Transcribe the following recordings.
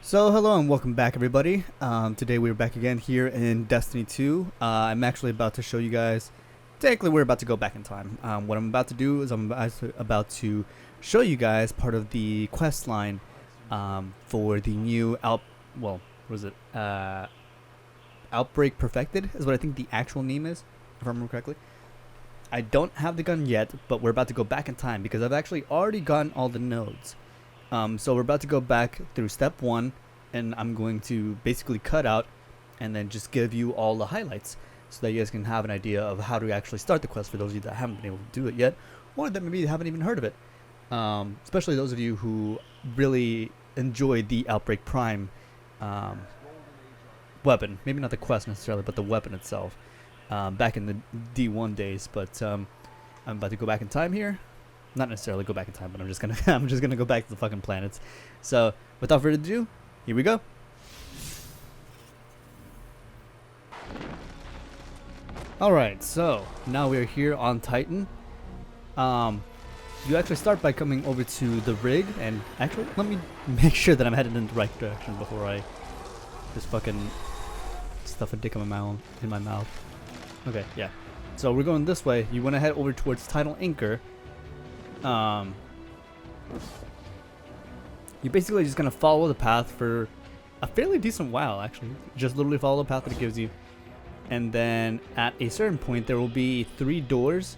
So hello and welcome back everybody. Today we're back again here in Destiny 2. I'm actually about to show you guys, technically we're about to go back in time. What I'm about to do is I'm about to show you guys part of the quest line for the new Outbreak Perfected is what I think the actual name is, if I remember correctly. I don't have the gun yet, but we're about to go back in time because I've actually already gotten all the nodes. So we're about to go back through step 1, and I'm going to basically cut out and then just give you all the highlights so that you guys can have an idea of how to actually start the quest for those of you that haven't been able to do it yet, or that maybe haven't even heard of it. Especially those of you who really enjoyed the Outbreak Prime weapon. Maybe not the quest necessarily, but the weapon itself back in the D1 days. But I'm about to go back in time here. Not necessarily go back in time, but I'm just gonna go back to the fucking planets. So without further ado, here we go. Alright, so now we're here on Titan. You actually start by coming over to the rig, and actually let me make sure that I'm headed in the right direction before I just fucking stuff a dick in my mouth. Okay, yeah. So we're going this way. You want to head over towards Tidal Anchor. You're basically just gonna follow the path for a fairly decent while, actually. Just literally follow the path that it gives you, and then at a certain point there will be 3 doors.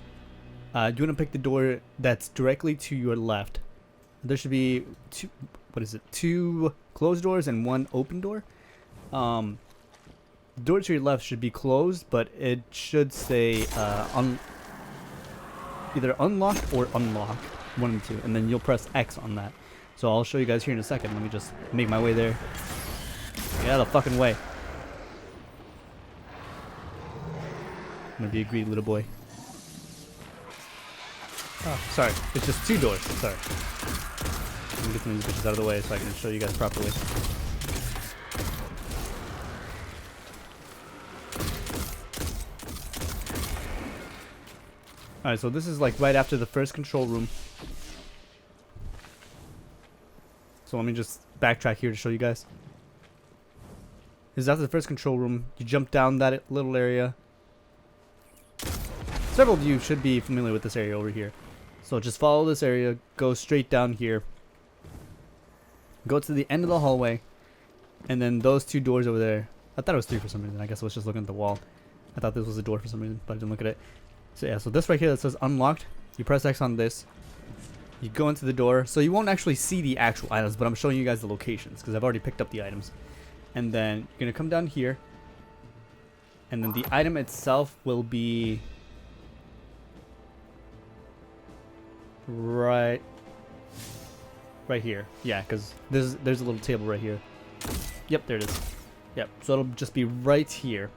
You want to pick the door that's directly to your left. There should be two closed doors and 1 open door. The door to your left should be closed, but it should say either unlock or unlock, one of the two, and then you'll press X on that. So I'll show you guys here in a second. Let me just make my way there. Get out of the fucking way. I'm gonna be a greedy little boy. Oh, sorry. It's just 2 doors. Sorry. Let me get some of these bitches out of the way so I can show you guys properly. Alright, so this is like right after the first control room. So let me just backtrack here to show you guys. This is after the first control room. You jump down that little area. Several of you should be familiar with this area over here. So just follow this area, go straight down here. Go to the end of the hallway. And then those 2 doors over there. I thought it was 3 for some reason. I guess I was just looking at the wall. I thought this was a door for some reason, but I didn't look at it. So yeah, so this right here that says unlocked, you press X on this, you go into the door, so you won't actually see the actual items, but I'm showing you guys the locations, because I've already picked up the items. And then you're going to come down here, and then the item itself will be right here. Yeah, because there's a little table right here. Yep, there it is. Yep, so it'll just be right here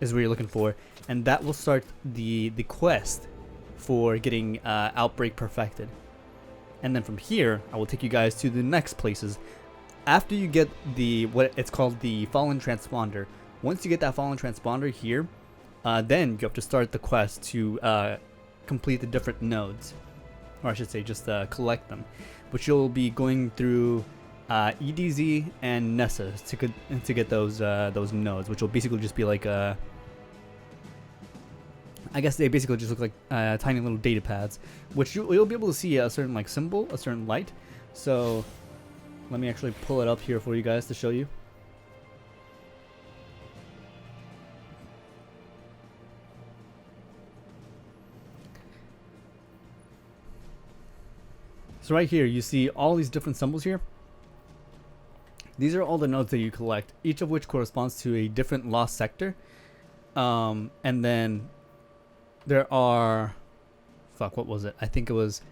is where you're looking for, and that will start the quest for getting Outbreak Perfected. And then from here I will take you guys to the next places after you get what it's called the Fallen Transponder. Once you get that Fallen Transponder here, then you have to start the quest to complete the different nodes, or I should say just collect them, which you'll be going through EDZ and Nessa to get those nodes, which will basically just be like I guess they basically just look like tiny little data pads, which you'll be able to see a certain like symbol, a certain light. So let me actually pull it up here for you guys to show you. So right here you see all these different symbols here. These are all the nodes that you collect, each of which corresponds to a different lost sector. And then there are, what was it? I think it was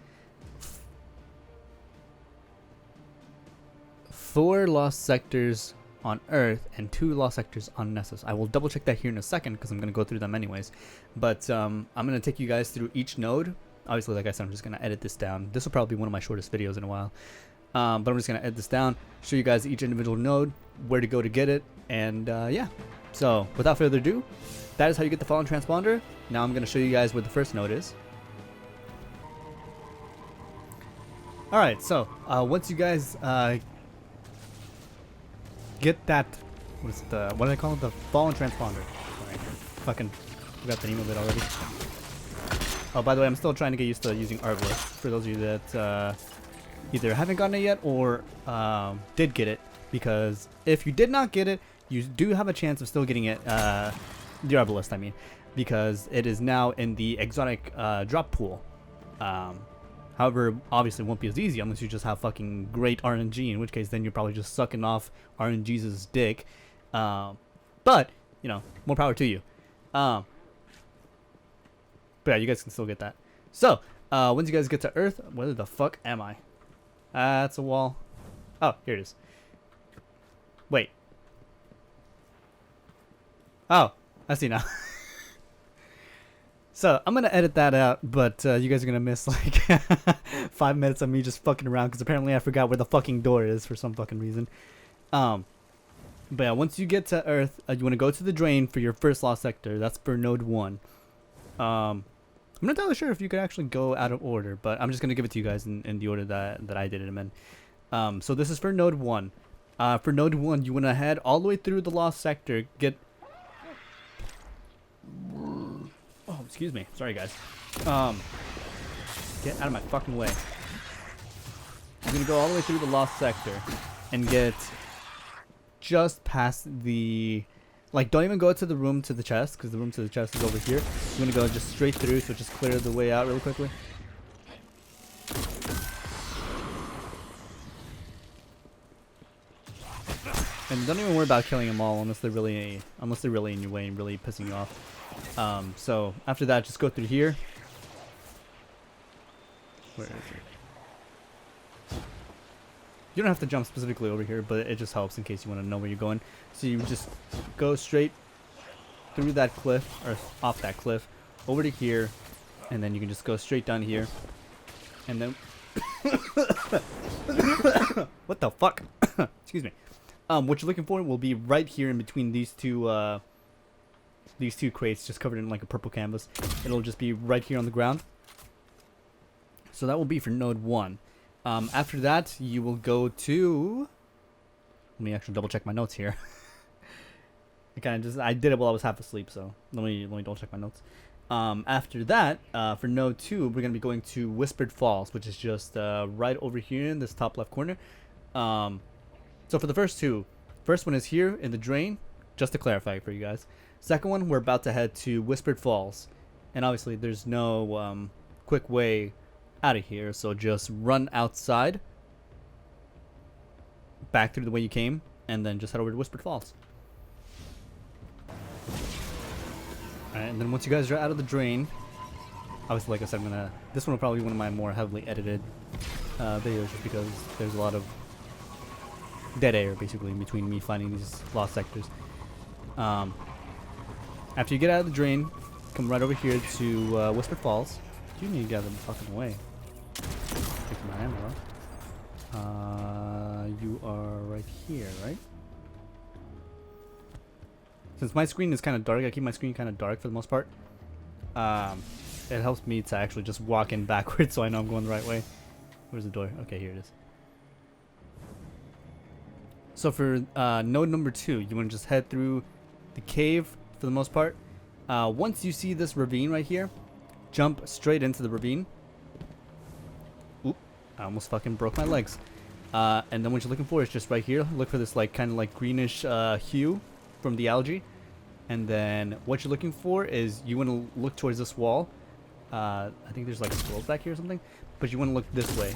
4 lost sectors on Earth and 2 lost sectors on Nessus. I will double check that here in a second because I'm going to go through them anyways. But I'm going to take you guys through each node. Obviously, like I said, I'm just going to edit this down. This will probably be one of my shortest videos in a while. But I'm just going to edit this down, show you guys each individual node, where to go to get it, and yeah. So, without further ado, that is how you get the Fallen Transponder. Now I'm going to show you guys where the first node is. Alright, so once you guys get that. What do they call it? The fallen transponder. Sorry, fucking forgot the name of it already. Oh, by the way, I'm still trying to get used to using Artlist. For those of you that either haven't gotten it yet or did get it, because if you did not get it, you do have a chance of still getting it. The Arbalist, I mean, because it is now in the exotic drop pool. However, obviously it won't be as easy unless you just have fucking great RNG, in which case then you're probably just sucking off RNG's dick. But, you know, more power to you. But yeah, you guys can still get that. So, once you guys get to Earth, where the fuck am I? That's a wall. Oh, here it is. Wait. Oh, I see now. So, I'm going to edit that out, but you guys are going to miss like 5 minutes of me just fucking around, because apparently I forgot where the fucking door is for some fucking reason. But yeah, once you get to Earth, you want to go to the drain for your first lost sector. That's for node 1. I'm not entirely sure if you could actually go out of order, but I'm just going to give it to you guys in the order that I did it in. So this is for node 1. For node 1, you want to head all the way through the lost sector, get... Oh, excuse me. Sorry, guys. Get out of my fucking way. You're going to go all the way through the lost sector and get just past the... Like, don't even go to the room to the chest, because the room to the chest is over here. You're going to go just straight through, so just clear the way out really quickly. And don't even worry about killing them all unless they're really in your way and really pissing you off. So after that, just go through here. Where is it? You don't have to jump specifically over here, but it just helps in case you want to know where you're going. So you just go straight through that cliff, or off that cliff, over to here, and then you can just go straight down here. And then... What the fuck? Excuse me. What you're looking for will be right here in between these two crates, just covered in like a purple canvas. It'll just be right here on the ground. So that will be for node 1. After that, you will go to... Let me actually double check my notes here. I did it while I was half asleep, so let me double check my notes. After that, for node 2, we're gonna be going to Whispered Falls, which is just right over here in this top left corner. So for the first two, first one is here in the drain, just to clarify for you guys. Second one, we're about to head to Whispered Falls, and obviously there's no quick way out of here, so just run outside, back through the way you came, and then just head over to Whispered Falls. Alright, and then once you guys are out of the drain, obviously, like I said, this one will probably be one of my more heavily edited videos, just because there's a lot of dead air basically in between me finding these lost sectors. After you get out of the drain, come right over here to Whispered Falls. You need to get out of the fucking way. Take my ammo. You are right here, right? Since my screen is kind of dark, I keep my screen kind of dark for the most part. It helps me to actually just walk in backwards so I know I'm going the right way. Where's the door? Okay, here it is. So for node number 2, you want to just head through the cave for the most part. Once you see this ravine right here, jump straight into the ravine. Oop, I almost fucking broke my legs. And then what you're looking for is just right here. Look for this like kind of like greenish hue from the algae. And then what you're looking for is you want to look towards this wall. I think there's like squirrels back here or something. But you want to look this way.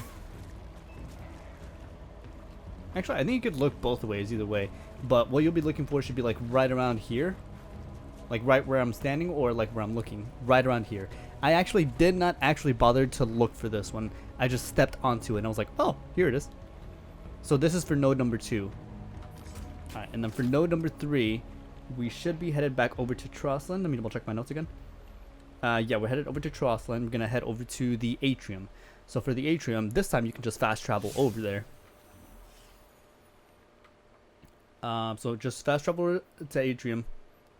Actually, I think you could look both ways, either way. But what you'll be looking for should be like right around here. Like right where I'm standing, or like where I'm looking. Right around here. I actually did not actually bother to look for this one. I just stepped onto it and I was like, oh, here it is. So this is for node number 2. Alright, and then for node number 3, we should be headed back over to Trostland. Let me double check my notes again. Yeah, we're headed over to Trostland. We're going to head over to the Atrium. So for the Atrium, this time you can just fast travel over there. So just fast travel to Atrium,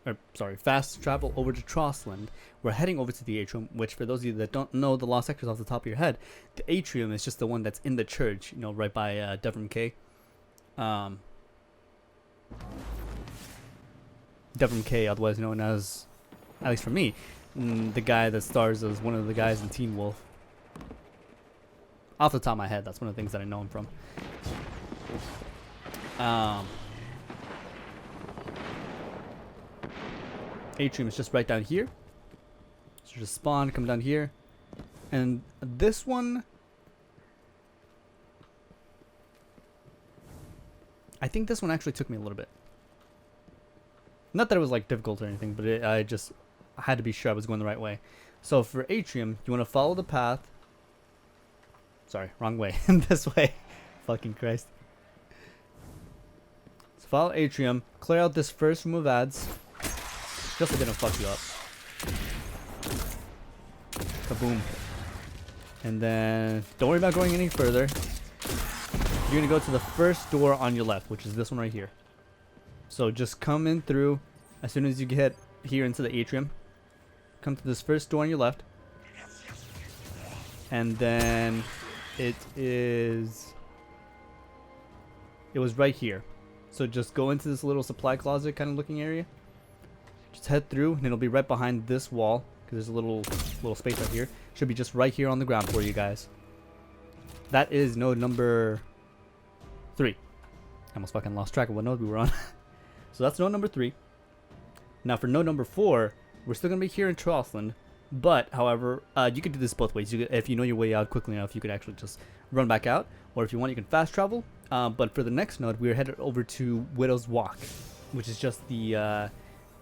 or sorry, fast travel over to Trostland. We're heading over to the Atrium, which for those of you that don't know the lost sectors off the top of your head, the Atrium is just the one that's in the church, you know, right by Devon K. Devrim K, otherwise known as, at least for me, the guy that stars as one of the guys in Teen Wolf. Off the top of my head, that's one of the things that I know him from. Atrium is just right down here. So just spawn, come down here. And this one, I think this one actually took me a little bit. Not that it was like difficult or anything, but I had to be sure I was going the right way. So for Atrium, you want to follow the path. Sorry, wrong way. This way. Fucking Christ. So follow Atrium, clear out this first room of ads. Just so they don't fuck you up. Kaboom. And then don't worry about going any further. You're gonna go to the first door on your left, which is this one right here. So just come in through as soon as you get here into the atrium. Come to this first door on your left. And then it was right here. So just go into this little supply closet kind of looking area. Just head through and it'll be right behind this wall, because there's a little space right here. Should be just right here on the ground for you guys. That is node number 3. I almost fucking lost track of what node we were on. So that's node number 3. Now for node number 4, we're still gonna be here in Trostland, but however, you could do this both ways. If you know your way out quickly enough, you could actually just run back out, or if you want, you can fast travel. But for the next node, we're headed over to Widow's Walk, which is just the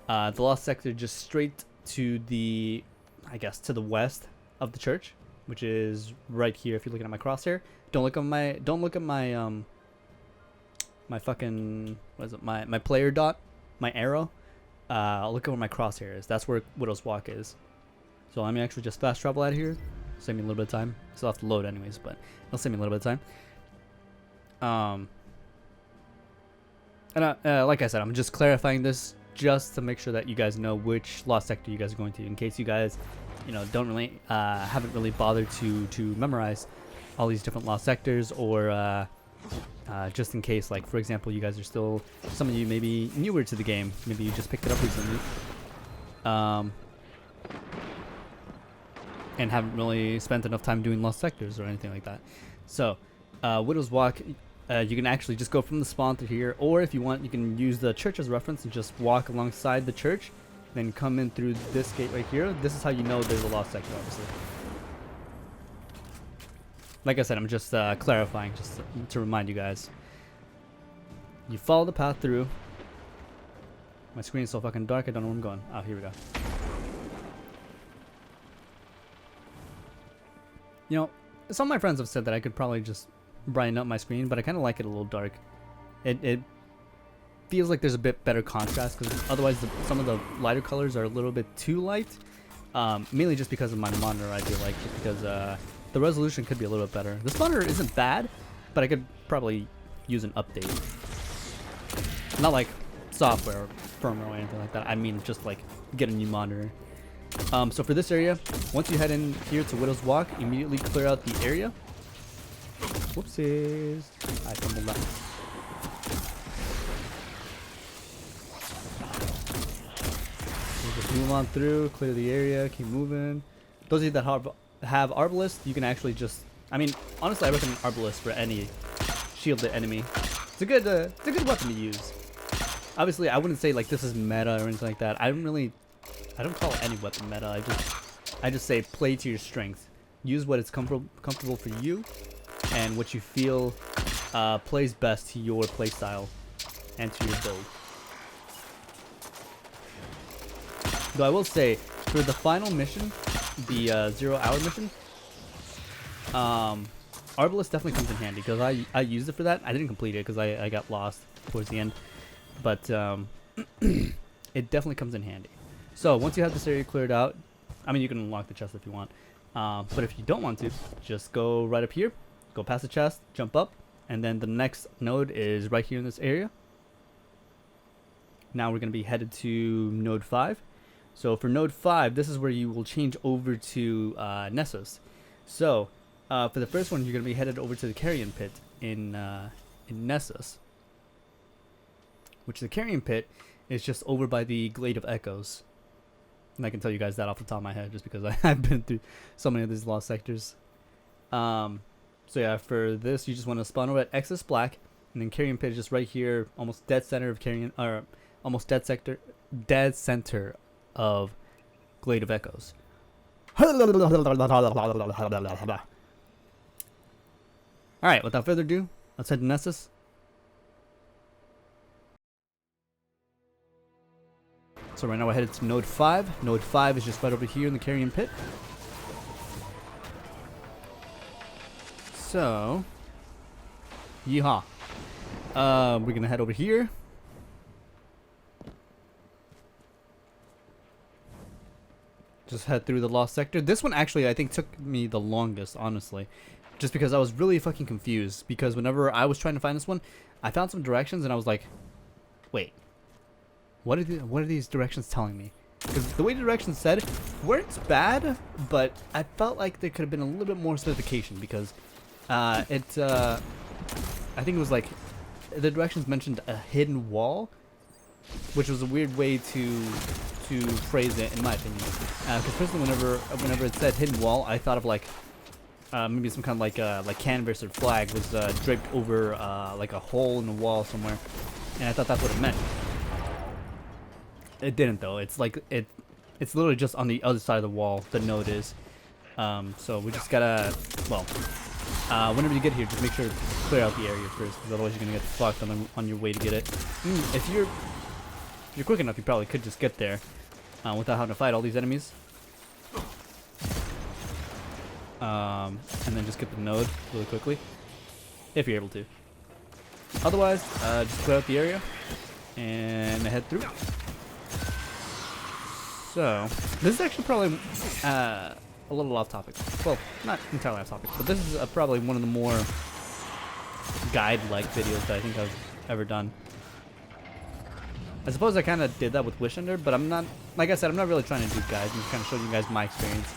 lost sector, just straight to the, I guess, to the west of the church, which is right here. If you're looking at my crosshair, don't look at my my fucking, what is it? My player dot, my arrow. Look at where my crosshair is. That's where Widow's Walk is. So let me actually just fast travel out of here. Save me a little bit of time. Still have to load anyways, but it'll save me a little bit of time. And like I said, I'm just clarifying this just to make sure that you guys know which lost sector you guys are going to, in case you guys, don't really haven't really bothered to memorize all these different lost sectors, or just in case, like for example, you guys are still, some of you maybe newer to the game, maybe you just picked it up recently, and haven't really spent enough time doing lost sectors or anything like that. So Widow's Walk, you can actually just go from the spawn to here, or if you want, you can use the church as a reference and just walk alongside the church, then come in through this gate right here. This is how you know there's a lost sector, obviously. Like I said, I'm just clarifying, just to remind you guys. You follow the path through. My screen is so fucking dark, I don't know where I'm going. Oh, here we go. Some of my friends have said that I could probably just brighten up my screen, but I kind of like it a little dark. It feels like there's a bit better contrast, because otherwise some of the lighter colors are a little bit too light. Mainly just because of my monitor, I feel like, just because the resolution could be a little bit better. This monitor isn't bad, but I could probably use an update. Not like software or firmware or anything like that. I mean just like get a new monitor. So for this area, once you head in here to Widow's Walk, immediately clear out the area. Whoopsies. I fumbled that. We'll just move on through, clear the area, keep moving. Those of you that have Arbalist, you can actually just, I mean, honestly, I recommend Arbalist for any shielded enemy. It's a good weapon to use. Obviously, I wouldn't say like this is meta or anything like that. I don't call any weapon meta. I just say play to your strength. Use what is comfortable for you, and what you feel plays best to your playstyle and to your build. Though I will say, for the final mission, the 0-hour mission, Arbalist definitely comes in handy, because I used it for that. I didn't complete it because I got lost towards the end, but it definitely comes in handy. So once you have this area cleared out, I mean, you can unlock the chest if you want, but if you don't want to, just go right up here, go past the chest, jump up, and then the next node is right here in this area. Now we're going to be headed to node 5. So for node 5, this is where you will change over to Nessos. So for the first one, you're going to be headed over to the Carrion Pit in Nessos. which the carrion pit is just over by the Glade of Echoes. And I can tell you guys that off the top of my head just because I've been through so many of these lost sectors. So yeah, for this you just want to spawn over at Excess Black, and then carrion pit is just right here, almost dead center of carrion, or almost dead center of Glade of Echoes. Alright, without further ado, let's head to Nessus. So right now we're headed to Node 5. Node 5 is just right over here in the carrion pit. So, yeehaw. We're gonna head over here. Just head through the lost sector. This one actually I think took me the longest, honestly. Just because I was really fucking confused. Because whenever I was trying to find this one, I found some directions and I was like, wait, what are these directions telling me? Because the way the directions said weren't bad, but I felt like there could have been a little bit more specification. Because I think it was like, the directions mentioned a hidden wall, which was a weird way to phrase it, in my opinion. Because personally, whenever it said hidden wall, I thought of like maybe some kind of like canvas or flag was draped over like a hole in the wall somewhere, and I thought that's what it meant. It didn't though. It's like it's literally just on the other side of the wall. The node is. So we just gotta, well, whenever you get here, just make sure to clear out the area first, because otherwise you're gonna get fucked on your way to get it. If you're quick enough, you probably could just get there without having to fight all these enemies. And then just get the node really quickly, if you're able to. Otherwise, just clear out the area and head through. So, this is actually probably a little off topic. Well, not entirely off topic, but this is probably one of the more guide-like videos that I think I've ever done. I suppose I kind of did that with Wish Ender, but I'm not, like I said, I'm not really trying to do guides. I'm just kind of showing you guys my experience.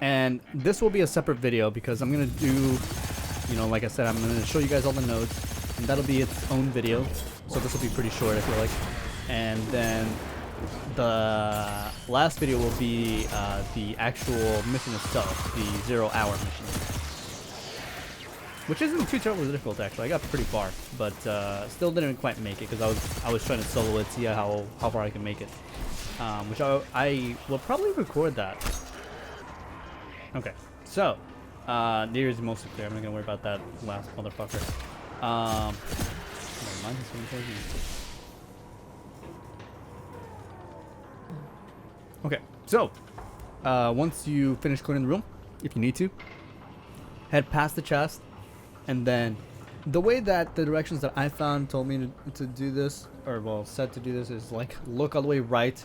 And this will be a separate video because I'm going to do, you know, like I said, I'm going to show you guys all the nodes, and that'll be its own video. So this will be pretty short, I feel like. And then the last video will be the actual mission itself, the 0 hour mission. Which isn't too terribly difficult, actually. I got pretty far, but still didn't quite make it because I was trying to solo it, see how far I can make it. Which I will probably record that. Okay, so the area is mostly clear. I'm not gonna worry about that last motherfucker. Never mind, this one's crazy. Okay, so once you finish clearing the room, if you need to, head past the chest. And then, the way that the directions that I found told me to do this, or well, said to do this, is like look all the way right,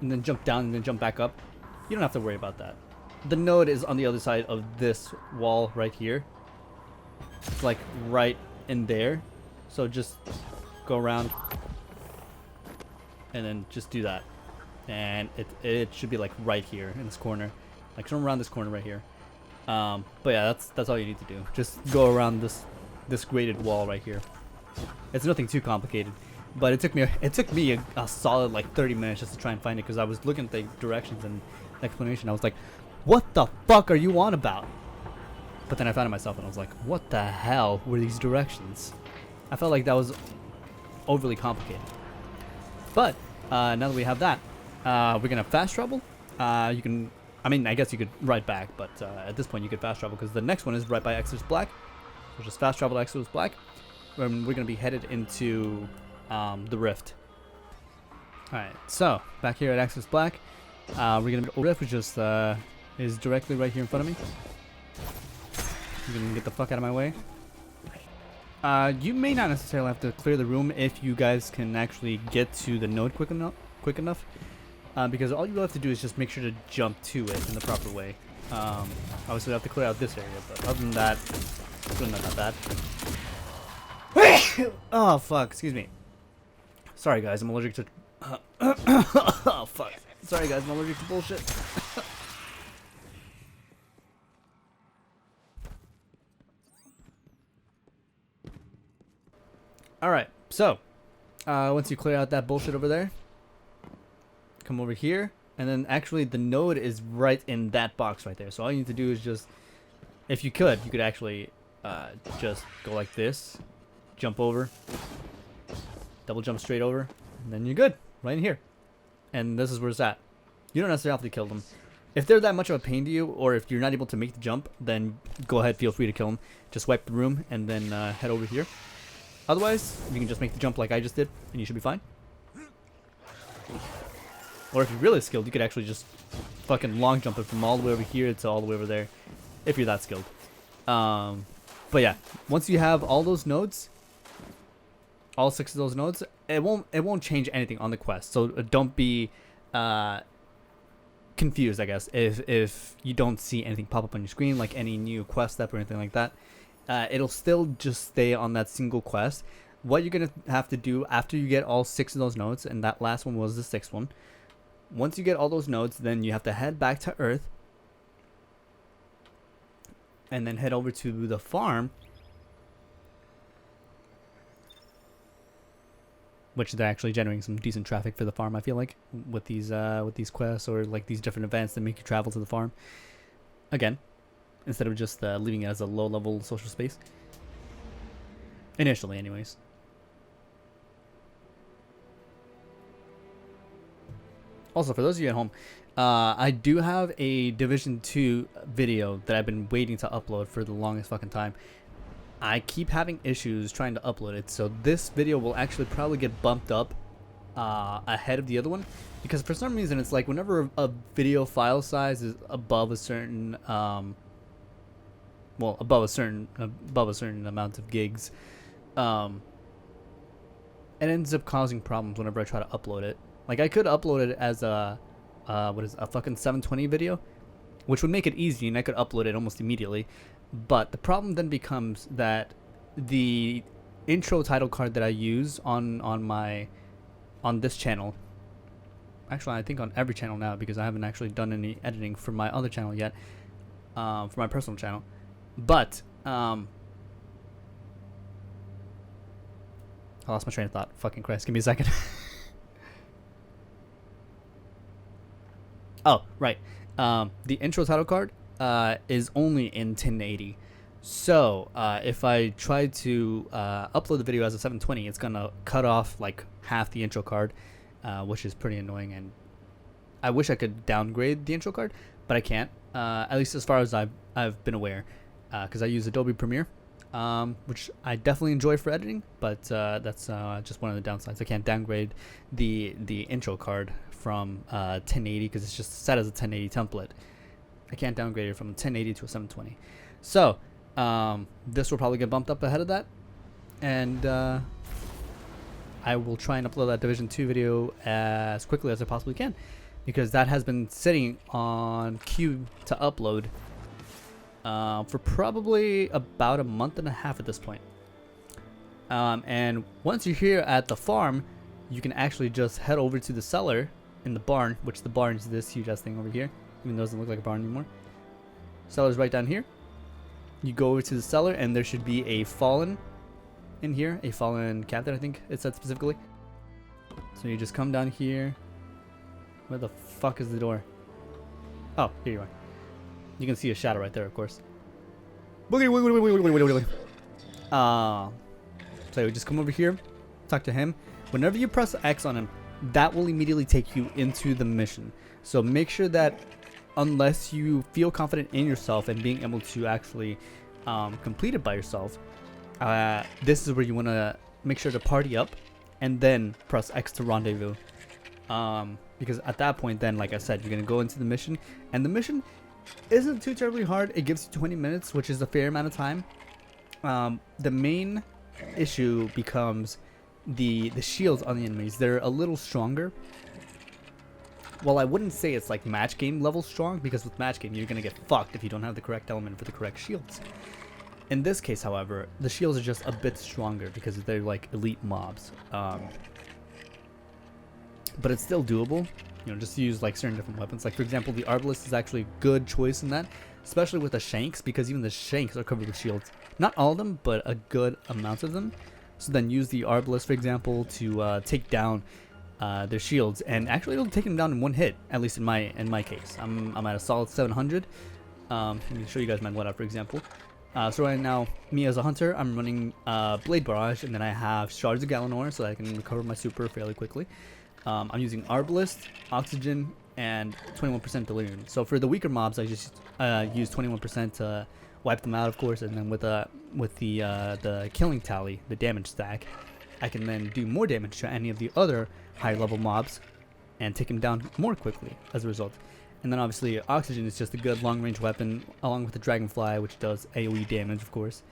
and then jump down, and then jump back up. You don't have to worry about that. The node is on the other side of this wall right here. It's like right in there. So just go around, and then just do that. And it should be like right here in this corner. Like come around this corner right here. But yeah, that's all you need to do. Just go around this graded wall right here. It's nothing too complicated, but it took me a solid like 30 minutes just to try and find it because I was looking at the directions and the explanation. I was like, what the fuck are you on about? But then I found it myself and I was like, what the hell were these directions? I felt like that was overly complicated. But now that we have that, we're gonna fast travel. You can. I mean, I guess you could ride back, but at this point you could fast travel because the next one is right by Exodus Black. So just fast travel to Exodus Black. And we're going to be headed into the Rift. Alright, so back here at Exodus Black, we're going to be Rift, which just is directly right here in front of me. You can get the fuck out of my way. You may not necessarily have to clear the room if you guys can actually get to the node quick enough. Because all you really have to do is just make sure to jump to it in the proper way. Obviously, we have to clear out this area, but other than that, it's really not that bad. Oh, fuck. Excuse me. Sorry, guys. I'm allergic to... oh, fuck. Sorry, guys. I'm allergic to bullshit. Alright, so once you clear out that bullshit over there, come over here, and then actually the node is right in that box right there. So all you need to do is just, if you could actually just go like this, jump over, double jump straight over, and then you're good, right in here. And this is where it's at. You don't necessarily have to kill them. If they're that much of a pain to you, or if you're not able to make the jump, then go ahead, feel free to kill them. Just wipe the room, and then head over here. Otherwise, you can just make the jump like I just did, and you should be fine. Or if you're really skilled, you could actually just fucking long jump it from all the way over here to all the way over there, if you're that skilled. But yeah, once you have all those nodes, all 6 of those nodes, it won't change anything on the quest. So don't be confused, I guess, if you don't see anything pop up on your screen, like any new quest step or anything like that. It'll still just stay on that single quest. What you're gonna have to do after you get all 6 of those nodes, and that last one was the 6th one. Once you get all those nodes, then you have to head back to Earth, and then head over to the farm, which they're actually generating some decent traffic for the farm, I feel like, with these quests, or like these different events that make you travel to the farm again, instead of just leaving it as a low-level social space initially, anyways. Also, for those of you at home, I do have a Division 2 video that I've been waiting to upload for the longest fucking time. I keep having issues trying to upload it, so this video will actually probably get bumped up ahead of the other one, because for some reason it's like whenever a video file size is above a certain above a certain amount of gigs, it ends up causing problems whenever I try to upload it. Like, I could upload it as a fucking 720 video, which would make it easy, and I could upload it almost immediately. But the problem then becomes that the intro title card that I use on this channel, actually I think on every channel now, because I haven't actually done any editing for my other channel yet, for my personal channel. But I lost my train of thought. Fucking Christ, give me a second. Oh, right. The intro title card is only in 1080. So if I try to upload the video as a 720, it's gonna cut off like half the intro card, which is pretty annoying. And I wish I could downgrade the intro card, but I can't. At least as far as I've been aware, because I use Adobe Premiere, which I definitely enjoy for editing. But that's just one of the downsides. I can't downgrade the intro card from 1080 because it's just set as a 1080 template. I can't downgrade it from 1080 to a 720. So this will probably get bumped up ahead of that, and I will try and upload that Division 2 video as quickly as I possibly can, because that has been sitting on queue to upload for probably about a month and a half at this point. And once you're here at the farm, you can actually just head over to the cellar in the barn, which the barn is this huge ass thing over here, even though it doesn't look like a barn anymore. Cellar's right down here. You go over to the cellar, and there should be a fallen in here, a fallen captain, I think it said specifically. So you just come down here. Where the fuck is the door? Oh, here you are. You can see a shadow right there, of course. So you just come over here, talk to him. Whenever you press X on him, that will immediately take you into the mission. So make sure that unless you feel confident in yourself and being able to actually complete it by yourself, this is where you want to make sure to party up and then press X to rendezvous. Because at that point, then, like I said, you're going to go into the mission, and the mission isn't too terribly hard. It gives you 20 minutes, which is a fair amount of time. The main issue becomes the shields on the enemies. They're a little stronger. Well, I wouldn't say it's like match game level strong, because with match game you're gonna get fucked if you don't have the correct element for the correct shields. In this case, however, the shields are just a bit stronger because they're like elite mobs. But it's still doable. You know, just use like certain different weapons. Like for example, the arbalist is actually a good choice in that, especially with the shanks, because even the shanks are covered with shields. Not all of them, but a good amount of them. So then use the Arbalest, for example, to take down their shields, and actually it'll take them down in one hit. At least in my case, I'm at a solid 700. Let me show you guys my loadout, for example. So right now, me as a hunter, I'm running Blade Barrage, and then I have Shards of Galanor, so I can recover my super fairly quickly. I'm using Arbalest, Oxygen, and 21% Delirium. So for the weaker mobs, I just use 21% to wipe them out, of course, and then with the killing tally, the damage stack, I can then do more damage to any of the other higher level mobs and take them down more quickly as a result. And then obviously Oxygen is just a good long range weapon along with the Dragonfly, which does AoE damage, of course.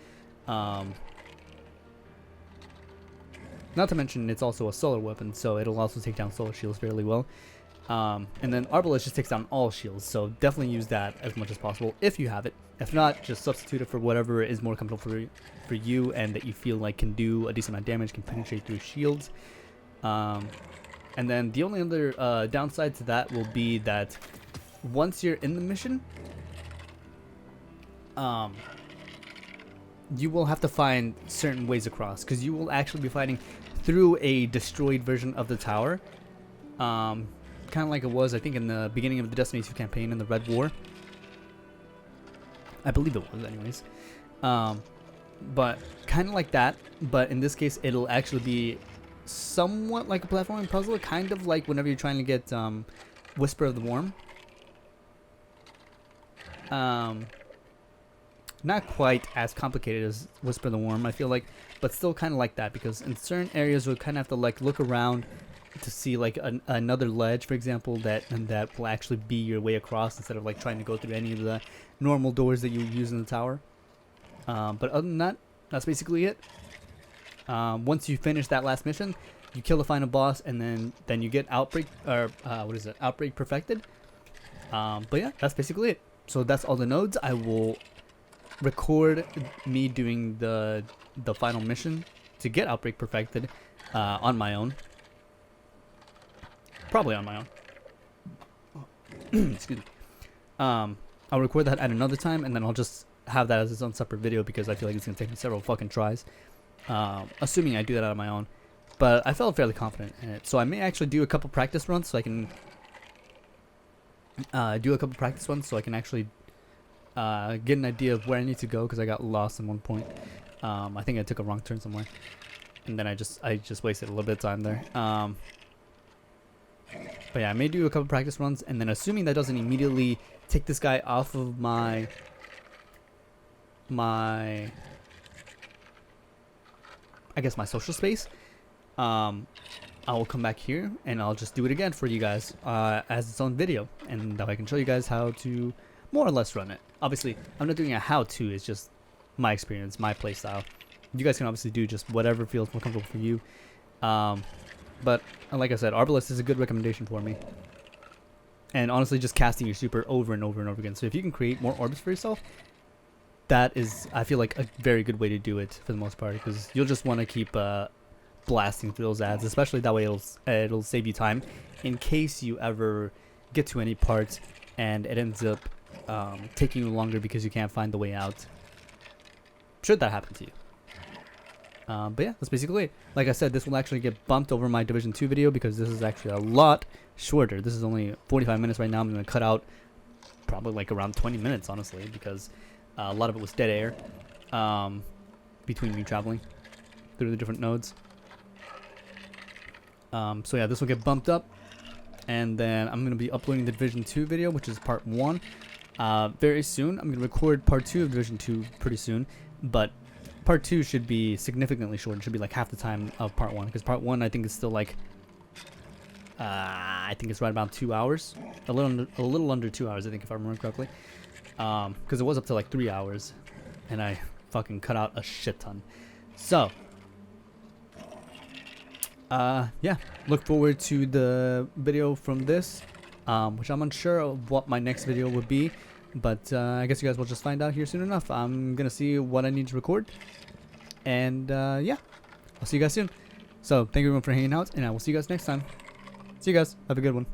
Not to mention it's also a solar weapon, so it'll also take down solar shields fairly well. And then Arbalest just takes down all shields, so definitely use that as much as possible if you have it. If not, just substitute it for whatever is more comfortable for you and that you feel like can do a decent amount of damage, can penetrate through shields. And then the only other downside to that will be that once you're in the mission, you will have to find certain ways across, because you will actually be fighting through a destroyed version of the tower, kind of like it was, I think, in the beginning of the Destiny 2 campaign in the Red War. I believe it was, anyways. But kind of like that, but in this case, it'll actually be somewhat like a platforming puzzle, kind of like whenever you're trying to get Whisper of the Worm. Not quite as complicated as Whisper of the Worm, I feel like, but still kind of like that, because in certain areas you'll kind of have to like look around to see like another ledge, for example, that will actually be your way across, instead of like trying to go through any of the normal doors that you use in the tower. But other than that, that's basically it. Once you finish that last mission, you kill the final boss, and then you get Outbreak, or what is it? Outbreak Perfected. But yeah, that's basically it. So that's all the nodes. I will record me doing the final mission to get Outbreak Perfected on my own. Probably on my own. Excuse me. I'll record that at another time, and then I'll just have that as its own separate video, because I feel like it's gonna take me several fucking tries. Assuming I do that on my own. But I felt fairly confident in it, so I may actually do a couple practice runs so I can actually get an idea of where I need to go, because I got lost at one point. I think I took a wrong turn somewhere, and then I just wasted a little bit of time there. But yeah, I may do a couple practice runs, and then assuming that doesn't immediately take this guy off of my social space, I will come back here and I'll just do it again for you guys as its own video, and that I can show you guys how to more or less run it. Obviously, I'm not doing a how-to, it's just my experience, my playstyle. You guys can obviously do just whatever feels more comfortable for you. But like I said, Arbalest is a good recommendation for me. And honestly, just casting your super over and over and over again. So if you can create more orbs for yourself, that is, I feel like, a very good way to do it for the most part, because you'll just want to keep blasting through those ads, especially that way it'll save you time in case you ever get to any part and it ends up taking you longer because you can't find the way out. Should that happen to you. But yeah, that's basically it. Like I said, this will actually get bumped over my Division 2 video, because this is actually a lot shorter. This is only 45 minutes right now. I'm going to cut out probably like around 20 minutes, honestly, because a lot of it was dead air between me traveling through the different nodes. So yeah, this will get bumped up, and then I'm going to be uploading the Division 2 video, which is part 1, very soon. I'm going to record part 2 of Division 2 pretty soon, but part 2 should be significantly shorter. It should be like half the time of part 1, because part 1 I think is still like I think it's right about 2 hours, a little under 2 hours, I think, if I remember correctly, because it was up to like 3 hours, and I fucking cut out a shit ton. So yeah, look forward to the video from this, which I'm unsure of what my next video would be, but I guess you guys will just find out here soon enough. I'm gonna see what I need to record, and yeah, I'll see you guys soon. So thank you everyone for hanging out, and I will see you guys next time. See you guys. Have a good one.